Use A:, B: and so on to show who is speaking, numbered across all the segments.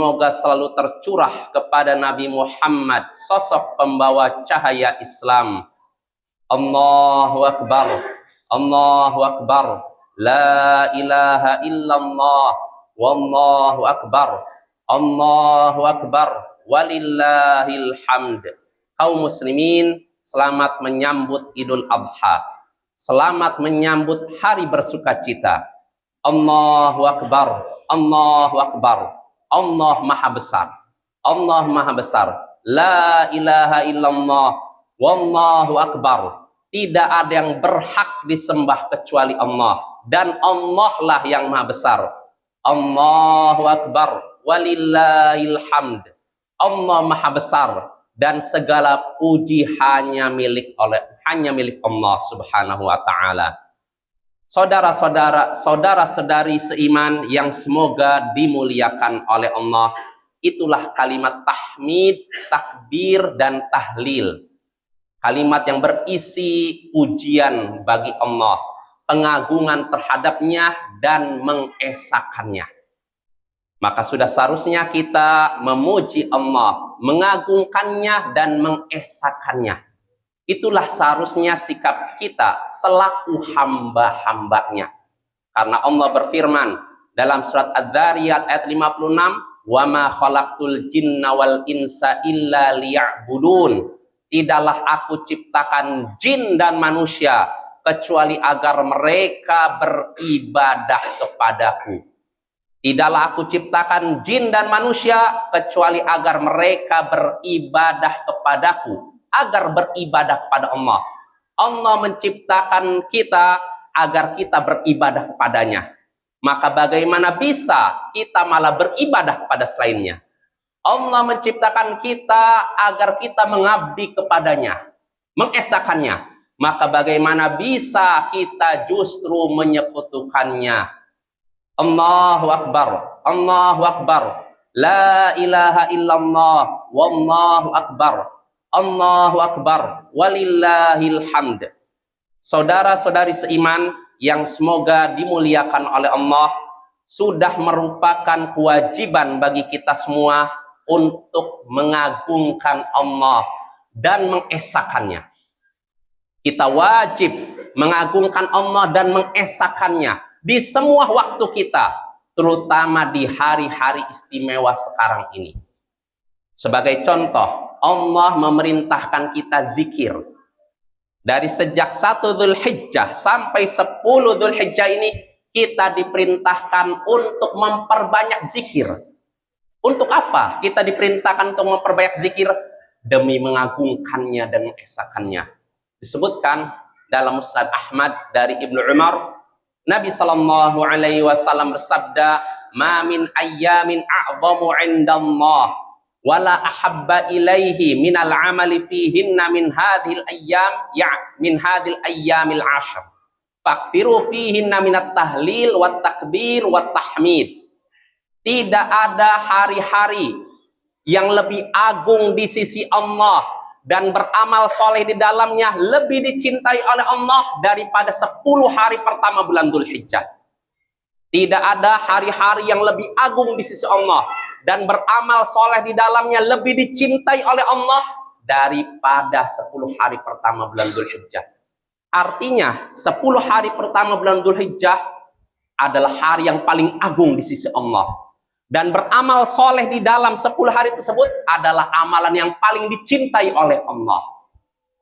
A: semoga selalu tercurah kepada Nabi Muhammad, sosok pembawa cahaya Islam. Allahu Akbar, Allahu Akbar, la ilaha illallah, wallahu akbar, Allahu Akbar, walillahil hamd. Kaum muslimin, selamat menyambut Idul Adha. Selamat menyambut hari bersukacita. Allahu Akbar, Allahu Akbar. Allah Maha Besar. Allah Maha Besar. La ilaha illallah, wallahu akbar. Tidak ada yang berhak disembah kecuali Allah, dan Allah lah yang Maha Besar. Allahu Akbar, walillahil hamd. Allah Maha Besar dan segala puji hanya milik Allah Subhanahu wa taala. Saudara-saudara, saudara-saudari seiman yang semoga dimuliakan oleh Allah, itulah kalimat tahmid, takbir, dan tahlil. Kalimat yang berisi pujian bagi Allah, pengagungan terhadapnya, dan mengesakannya. Maka sudah seharusnya kita memuji Allah, mengagungkannya, dan mengesakannya. Itulah seharusnya sikap kita selaku hamba-hambanya. Karena Allah berfirman dalam surat Adz-Dzariyat ayat 56, "Wa ma khalaqtul jinna wal insa illa liya'budun." Tidaklah aku ciptakan jin dan manusia kecuali agar mereka beribadah kepadaku. Tidaklah aku ciptakan jin dan manusia kecuali agar mereka beribadah kepadaku, agar beribadah kepada Allah. Allah menciptakan kita agar kita beribadah kepadanya. Maka bagaimana bisa kita malah beribadah kepada selainnya? Allah menciptakan kita agar kita mengabdi kepadanya, mengesakannya. Maka bagaimana bisa kita justru menyekutukannya? Allahu Akbar, Allahu Akbar, la ilaha illallah, wallahu akbar, Allahu Akbar, walillahil hamd. Saudara-saudari seiman yang semoga dimuliakan oleh Allah, sudah merupakan kewajiban bagi kita semua untuk mengagungkan Allah dan mengesakannya. Kita wajib mengagungkan Allah dan mengesakannya di semua waktu kita, terutama di hari-hari istimewa sekarang ini. Sebagai contoh, Allah memerintahkan kita zikir. Dari sejak 1 Dzulhijjah sampai 10 Dzulhijjah ini, kita diperintahkan untuk memperbanyak zikir. Untuk apa kita diperintahkan untuk memperbanyak zikir? Demi mengagungkannya dan mengesakannya. Disebutkan dalam Musnad Ahmad dari Ibnu Umar, Nabi sallallahu alaihi wasallam bersabda, "Ma min ayyamin a'zamu 'indallah wala ahabba ilaihi minal 'amali fihinna min hadhil ayyam min hadhil ayyamil 'ashr. Fakfiru fihinna minat tahlil wat takbir wat tahmid." Tidak ada hari-hari yang lebih agung di sisi Allah dan beramal soleh di dalamnya lebih dicintai oleh Allah daripada 10 hari pertama bulan Dzulhijjah. Tidak ada hari-hari yang lebih agung di sisi Allah dan beramal soleh di dalamnya lebih dicintai oleh Allah daripada 10 hari pertama bulan Dzulhijjah. Artinya 10 hari pertama bulan Dzulhijjah adalah hari yang paling agung di sisi Allah. Dan beramal soleh di dalam 10 hari tersebut adalah amalan yang paling dicintai oleh Allah.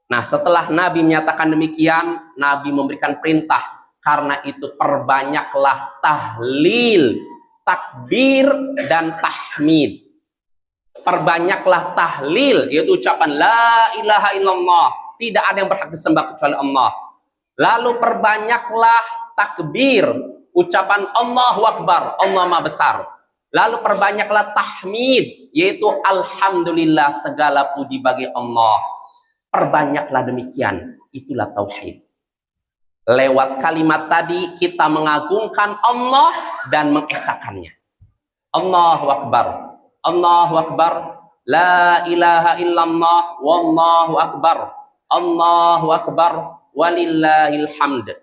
A: Nah, setelah Nabi menyatakan demikian, Nabi memberikan perintah. Karena itu perbanyaklah tahlil, takbir, dan tahmid. Perbanyaklah tahlil, yaitu ucapan la ilaha illallah. Tidak ada yang berhak disembah kecuali Allah. Lalu perbanyaklah takbir, ucapan Allahu Akbar, Allah Maha Besar. Lalu perbanyaklah tahmid, yaitu alhamdulillah, segala puji bagi Allah. Perbanyaklah demikian, itulah tauhid. Lewat kalimat tadi kita mengagungkan Allah dan mengesakannya. Allahu Akbar, Allahu Akbar, la ilaha illallah, wallahu akbar, Allahu Akbar, walillahil hamd.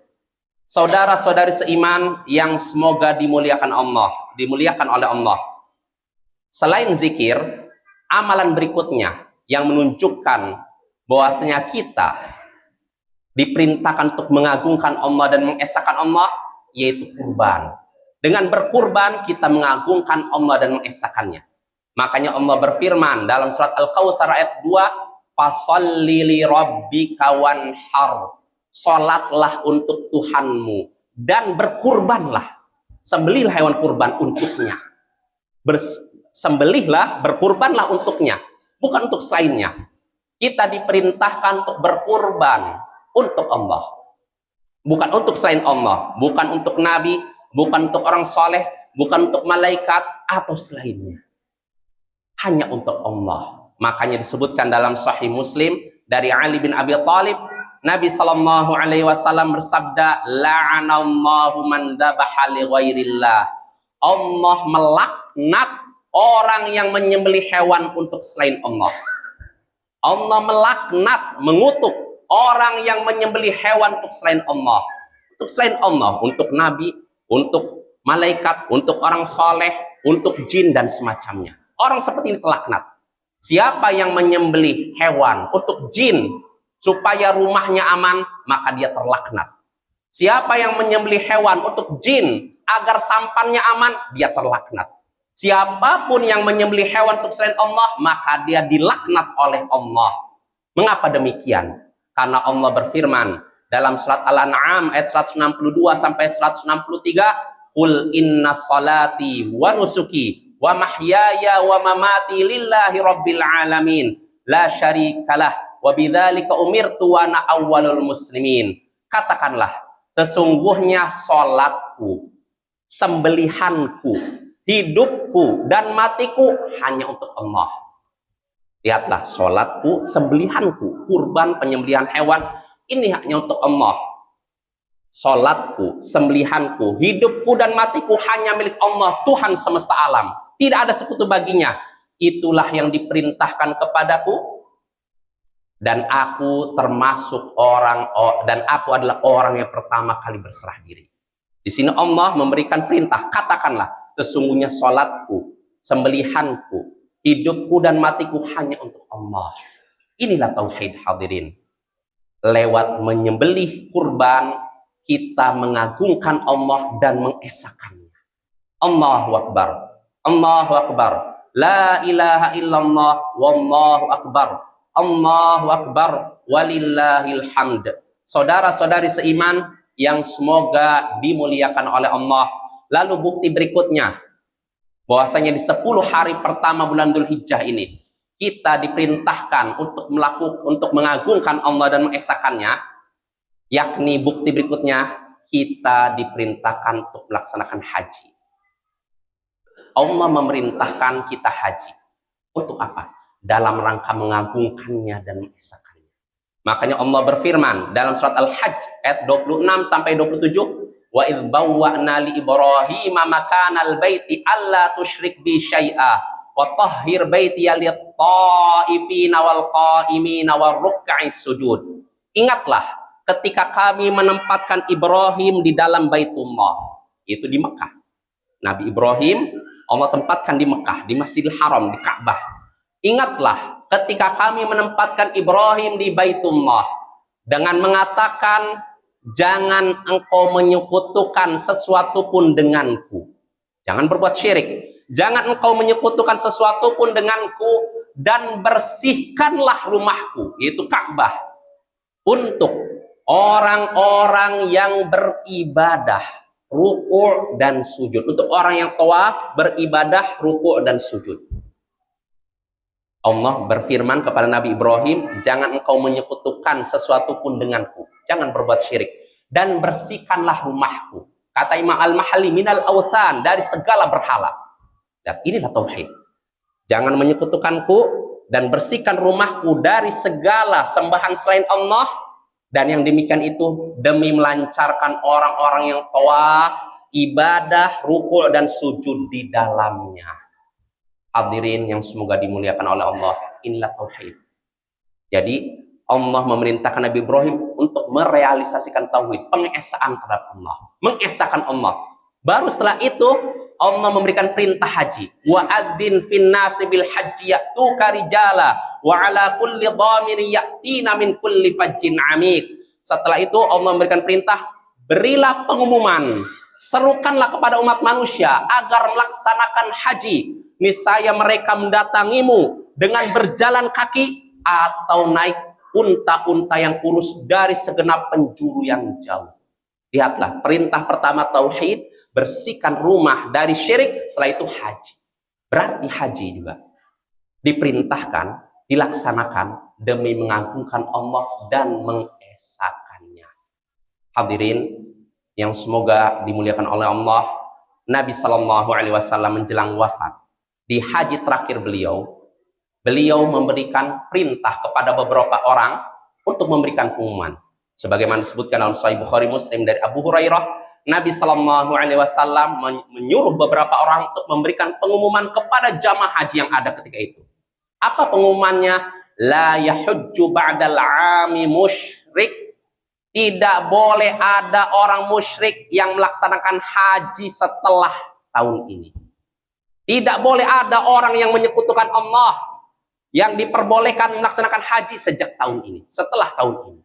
A: Saudara-saudari seiman yang semoga dimuliakan Allah, dimuliakan oleh Allah. Selain zikir, amalan berikutnya yang menunjukkan bahwasanya kita diperintahkan untuk mengagungkan Allah dan mengesahkan Allah, yaitu kurban. Dengan berkurban kita mengagungkan Allah dan mengesahkannya. Makanya Allah berfirman dalam surat Al-Kautsar ayat 2, "Fasholli li rabbika wanhar." Salatlah untuk Tuhanmu dan berkurbanlah. Sembelihlah hewan kurban untuknya. Sembelihlah, berkurbanlah untuknya, bukan untuk selainnya. Kita diperintahkan untuk berkurban untuk Allah, bukan untuk selain Allah, bukan untuk nabi, bukan untuk orang soleh, bukan untuk malaikat atau selainnya, hanya untuk Allah. Makanya disebutkan dalam Sahih Muslim dari Ali bin Abi Thalib, Nabi Shallallahu Alaihi Wasallam bersabda, "La'anallahu man dzabaha li ghairillah." Allah melaknat orang yang menyembelih hewan untuk selain Allah. Allah melaknat, mengutuk orang yang menyembelih hewan untuk selain Allah. Untuk selain Allah, untuk nabi, untuk malaikat, untuk orang soleh, untuk jin dan semacamnya. Orang seperti ini terlaknat. Siapa yang menyembelih hewan untuk jin supaya rumahnya aman, maka dia terlaknat. Siapa yang menyembelih hewan untuk jin agar sampannya aman, dia terlaknat. Siapapun yang menyembelih hewan untuk selain Allah, maka dia dilaknat oleh Allah. Mengapa demikian? Karena Allah berfirman dalam surat Al-An'am ayat 162 sampai 163, "Qul inna salati wa nusuki wa mahyaya wa mamati lillahi rabbil alamin, la syarikalah, wa bidzalika umirtu wa ana awwalul muslimin." Katakanlah, sesungguhnya salatku, sembelihanku, hidupku dan matiku hanya untuk Allah. Lihatlah, sholatku, sembelihanku, kurban, penyembelihan hewan, ini hanya untuk Allah. Sholatku, sembelihanku, hidupku dan matiku hanya milik Allah, Tuhan semesta alam. Tidak ada sekutu baginya. Itulah yang diperintahkan kepadaku, dan aku termasuk dan aku adalah orang yang pertama kali berserah diri. Di sini Allah memberikan perintah, katakanlah, sesungguhnya sholatku, sembelihanku, hidupku dan matiku hanya untuk Allah. Inilah tauhid, hadirin. Lewat menyembelih kurban, kita mengagungkan Allah dan mengesahkannya. Allahu Akbar, Allahu Akbar, la ilaha illallah, wallahu akbar, Allahu Akbar, walillahil hamd. Saudara-saudari seiman yang semoga dimuliakan oleh Allah. Lalu bukti berikutnya, bahwasanya di 10 hari pertama bulan Dzulhijjah ini, kita diperintahkan untuk mengagungkan Allah dan mengesahkannya, yakni bukti berikutnya, kita diperintahkan untuk melaksanakan haji. Allah memerintahkan kita haji. Untuk apa? Dalam rangka mengagungkannya dan mengesahkannya. Makanya Allah berfirman dalam surat Al-Hajj ayat 26 sampai 27, "Wa idh bawwa'na li Ibrahima makanal baiti alla tusyrik bi syai'a wa tahhir baitiya lit-ta'ifina wal qa'imina war ruk'is sujud." Ingatlah ketika kami menempatkan Ibrahim di dalam Baitullah, itu di Mekah. Nabi Ibrahim Allah tempatkan di Mekah, di Masjidil Haram, di Ka'bah. Ingatlah ketika kami menempatkan Ibrahim di Baitullah dengan mengatakan, "Jangan engkau menyekutukan sesuatu pun denganku." Jangan berbuat syirik. Jangan engkau menyekutukan sesuatu pun denganku, dan bersihkanlah rumahku, yaitu Ka'bah, untuk orang-orang yang beribadah, ruku' dan sujud. Untuk orang yang tawaf, beribadah, ruku' dan sujud. Allah berfirman kepada Nabi Ibrahim, jangan engkau menyekutukan sesuatu pun denganku. Jangan berbuat syirik. Dan bersihkanlah rumahku. Kata Imam Al-Mahalli, minal awthan, dari segala berhala. Dan inilah tauhid. Jangan menyekutukanku dan bersihkan rumahku dari segala sembahan selain Allah. Dan yang demikian itu demi melancarkan orang-orang yang tawaf, ibadah, ruku' dan sujud di dalamnya. Hadirin yang semoga dimuliakan oleh Allah, inilah tauhid. Jadi Allah memerintahkan Nabi Ibrahim untuk merealisasikan tauhid, pengesaan terhadap Allah, mengesahkan Allah, Baru setelah itu Allah memberikan perintah haji. Wa adzin fin nasi bil haji ya'tuka rijala wa ala kulli dhamiri ya'tina min kulli fajjin amik. Setelah itu Allah memberikan perintah, berilah pengumuman, serukanlah kepada umat manusia agar melaksanakan haji. Niscaya mereka mendatangimu dengan berjalan kaki atau naik unta-unta yang kurus dari segenap penjuru yang jauh. Lihatlah, perintah pertama tauhid, bersihkan rumah dari syirik, setelah itu haji. Berarti haji juga diperintahkan, dilaksanakan demi mengagungkan Allah dan mengesakannya. Hadirin yang semoga dimuliakan oleh Allah, Nabi Shallallahu Alaihi Wasallam menjelang wafat di haji terakhir beliau memberikan perintah kepada beberapa orang untuk memberikan pengumuman. Sebagaimana disebutkan dalam Sahih Bukhari Muslim dari Abu Hurairah, Nabi Shallallahu Alaihi Wasallam menyuruh beberapa orang untuk memberikan pengumuman kepada jamaah haji yang ada ketika itu. Apa pengumumannya? La yahujju ba'dal 'ami musyrik. Tidak boleh ada orang musyrik yang melaksanakan haji setelah tahun ini. Tidak boleh ada orang yang menyekutukan Allah yang diperbolehkan melaksanakan haji sejak tahun ini, setelah tahun ini.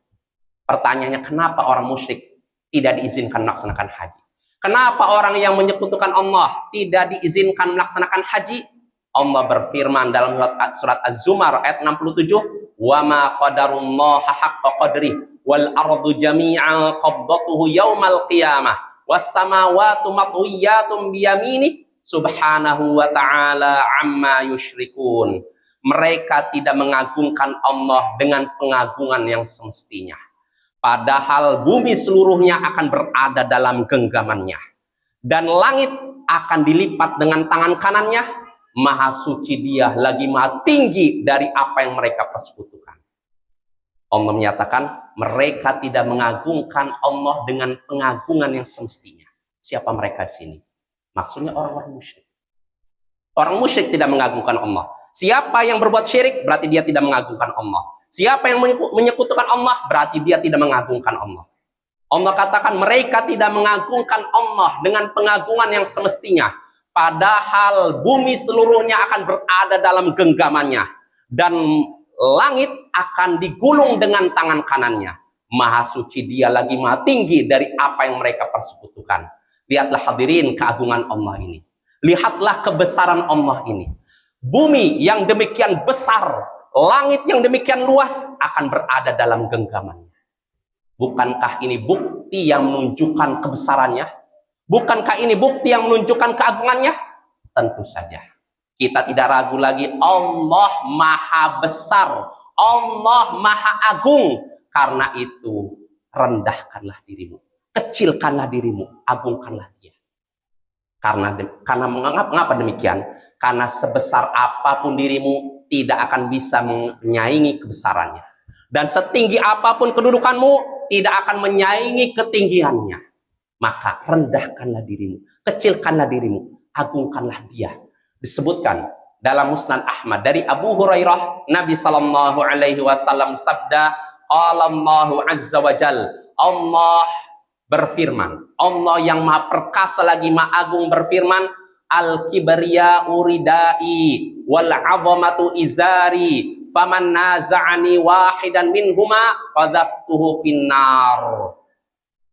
A: Pertanyaannya, kenapa orang musyrik tidak diizinkan melaksanakan haji? Kenapa orang yang menyekutukan Allah tidak diizinkan melaksanakan haji? Allah berfirman dalam surat Az-Zumar ayat 67, "Wa ma qadarullaha haqqa qadri wal ardu jami'an qabdatuhu yaumal qiyamah was samawati matwiyatun biyaminih subhanahu wa ta'ala amma yusyrikun." Mereka tidak mengagungkan Allah dengan pengagungan yang semestinya. Padahal bumi seluruhnya akan berada dalam genggamannya. Dan langit akan dilipat dengan tangan kanannya. Maha suci dia, lagi maha tinggi dari apa yang mereka persekutukan. Allah menyatakan mereka tidak mengagungkan Allah dengan pengagungan yang semestinya. Siapa mereka di sini? Maksudnya orang-orang musyrik. Orang musyrik tidak mengagungkan Allah. Siapa yang berbuat syirik berarti dia tidak mengagungkan Allah. Siapa yang menyekutukan Allah berarti dia tidak mengagungkan Allah. Allah katakan mereka tidak mengagungkan Allah dengan pengagungan yang semestinya. Padahal bumi seluruhnya akan berada dalam genggamannya. Dan langit akan digulung dengan tangan kanannya. Maha suci dia, lagi maha tinggi dari apa yang mereka persekutukan. Lihatlah hadirin keagungan Allah ini. Lihatlah kebesaran Allah ini. Bumi yang demikian besar, langit yang demikian luas akan berada dalam genggamannya. Bukankah ini bukti yang menunjukkan kebesarannya? Bukankah ini bukti yang menunjukkan keagungannya? Tentu saja. Kita tidak ragu lagi, Allah maha besar, Allah maha agung. Karena itu rendahkanlah dirimu, kecilkanlah dirimu, agungkanlah dia. Karena mengapa demikian? Karena sebesar apapun dirimu tidak akan bisa menyaingi kebesarannya. Dan setinggi apapun kedudukanmu tidak akan menyaingi ketinggiannya. Maka rendahkanlah dirimu, kecilkanlah dirimu, agungkanlah dia. Disebutkan dalam Musnad Ahmad dari Abu Hurairah, Nabi Sallallahu Alaihi Wasallam sabda, qala Allahu Azza wa Jal, Allah berfirman, Allah yang maha perkasa lagi maha agung berfirman, al-kibriya uridai wal 'azamatu izari faman naza'ani wahidan minhuma qadhaftuhu finnar.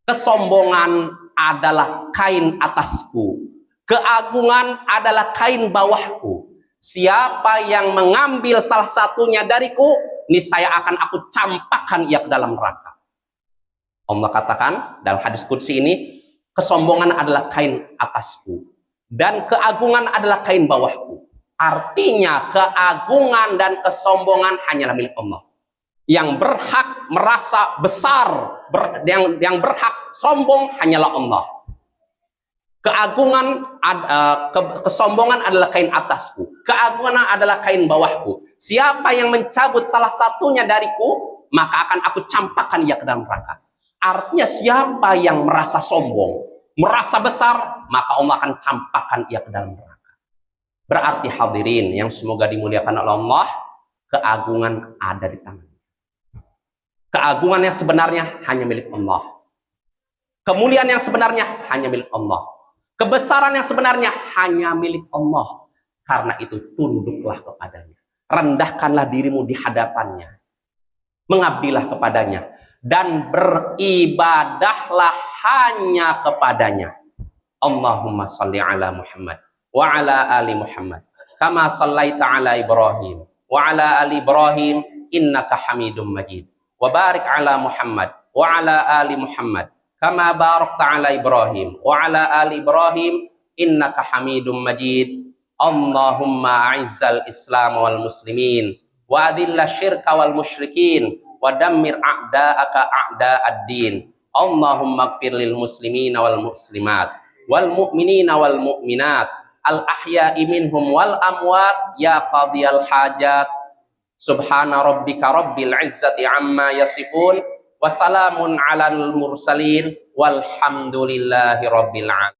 A: Kesombongan adalah kain atasku, keagungan adalah kain bawahku. Siapa yang mengambil salah satunya dariku, niscaya akan aku campakkan ia ke dalam neraka. Allah katakan dalam hadis qudsi ini, kesombongan adalah kain atasku dan keagungan adalah kain bawahku. Artinya keagungan dan kesombongan hanyalah milik Allah. Yang berhak merasa besar, yang berhak sombong hanyalah Allah. Kesombongan adalah kain atasku, keagungan adalah kain bawahku. Siapa yang mencabut salah satunya dariku, maka akan aku campakkan ia ke dalam neraka. Artinya siapa yang merasa sombong, merasa besar, maka Allah akan campakkan ia ke dalam neraka. Berarti hadirin yang semoga dimuliakan oleh Allah, keagungan ada di tangan. Keagungan yang sebenarnya hanya milik Allah. Kemuliaan yang sebenarnya hanya milik Allah. Kebesaran yang sebenarnya hanya milik Allah. Karena itu tunduklah kepadanya. Rendahkanlah dirimu di hadapannya. Mengabdilah kepadanya. Dan beribadahlah hanya kepadanya. Allahumma salli ala Muhammad. Wa ala ali Muhammad. Kama sallaita ala Ibrahim. Wa ala ali Ibrahim. Innaka hamidum majid. Wa barik ala Muhammad. Wa ala ali Muhammad. Kama barakta ala Ibrahim wa ala ali Ibrahim innaka Hamidum Majid. Allahumma a'izzal Islam wal muslimin wa adilla syirka wal musyrikin wa dammir a'da'aka a'da'ad-din. Allahumma ighfir lil muslimina wal muslimat wal mu'minina wal mu'minat al ahya'i minhum wal amwat ya qadiyal hajat. Subhana rabbika rabbil izzati amma yasifun. Wassalamun alal mursalin walhamdulillahi rabbil alamin.